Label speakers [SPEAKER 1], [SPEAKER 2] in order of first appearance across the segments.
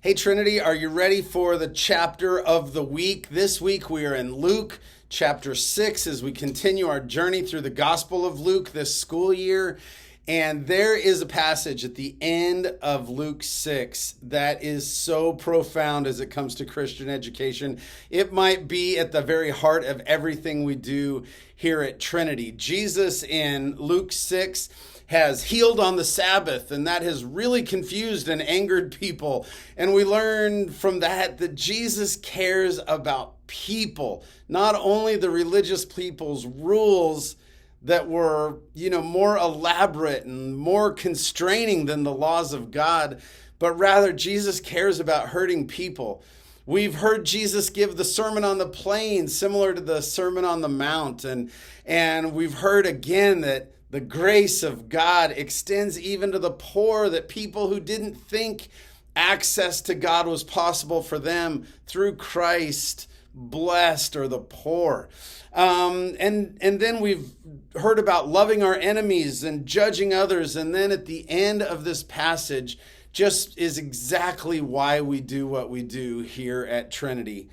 [SPEAKER 1] Hey Trinity, are you ready for the chapter of the week? This week we are in Luke chapter 6 as we continue our journey through the Gospel of Luke this school year. And there is a passage at the end of Luke 6 that is so profound as it comes to Christian education. It might be at the very heart of everything we do here at Trinity. Jesus in Luke 6 has healed on the Sabbath, and that has really confused and angered people. And we learn from that Jesus cares about people, not only the religious people's rules that were, more elaborate and more constraining than the laws of God, but rather Jesus cares about hurting people. We've heard Jesus give the Sermon on the Plain, similar to the Sermon on the Mount, and we've heard again that the grace of God extends even to the poor, that people who didn't think access to God was possible for them through Christ blessed are the poor. And then we've heard about loving our enemies and judging others. And then at the end of this passage just is exactly why we do what we do here at Trinity.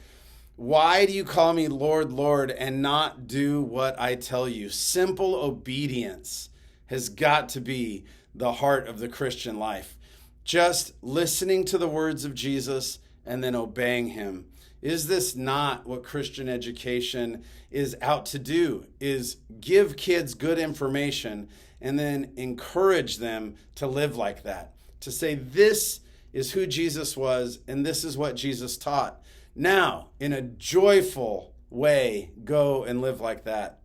[SPEAKER 1] Why do you call me Lord, Lord, and not do what I tell you? Simple obedience has got to be the heart of the Christian life. Just listening to the words of Jesus and then obeying him. Is this not what Christian education is out to do? Is give kids good information and then encourage them to live like that. To say this is who Jesus was and this is what Jesus taught. Now, in a joyful way, go and live like that.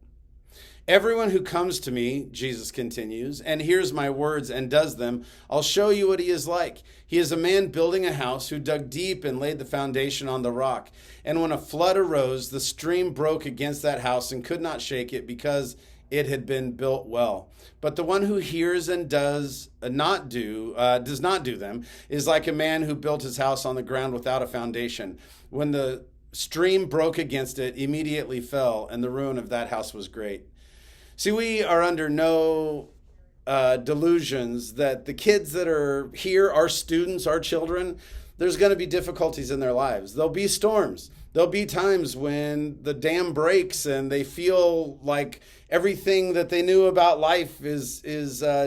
[SPEAKER 1] Everyone who comes to me, Jesus continues, and hears my words and does them, I'll show you what he is like. He is a man building a house who dug deep and laid the foundation on the rock. And when a flood arose, the stream broke against that house and could not shake it because it had been built well. But the one who hears and does not do them is like a man who built his house on the ground without a foundation. When the stream broke against it, immediately fell, and the ruin of that house was great. See, we are under no delusions that the kids that are here, our students, our children, there's going to be difficulties in their lives. There'll be storms. There'll be times when the dam breaks and they feel like everything that they knew about life is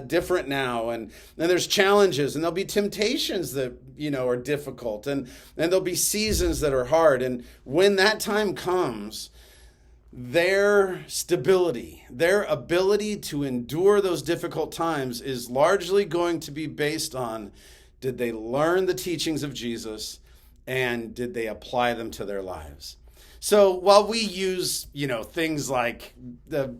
[SPEAKER 1] different now. And there's challenges, and there'll be temptations that, are difficult. And there'll be seasons that are hard. And when that time comes, their stability, their ability to endure those difficult times is largely going to be based on, did they learn the teachings of Jesus and did they apply them to their lives? So while we use, things like the,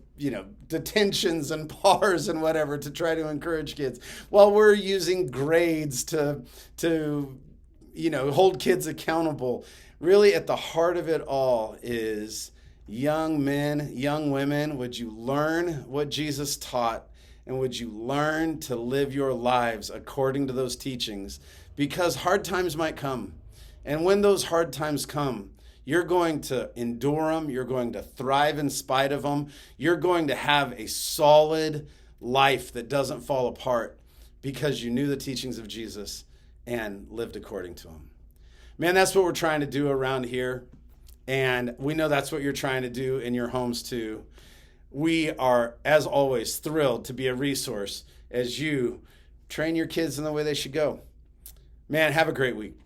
[SPEAKER 1] detentions and bars and whatever to try to encourage kids, while we're using grades to hold kids accountable, really at the heart of it all is young men, young women, would you learn what Jesus taught, and would you learn to live your lives according to those teachings? Because hard times might come. And when those hard times come, you're going to endure them. You're going to thrive in spite of them. You're going to have a solid life that doesn't fall apart because you knew the teachings of Jesus and lived according to them. Man, that's what we're trying to do around here. And we know that's what you're trying to do in your homes too. We are, as always, thrilled to be a resource as you train your kids in the way they should go. Man, have a great week.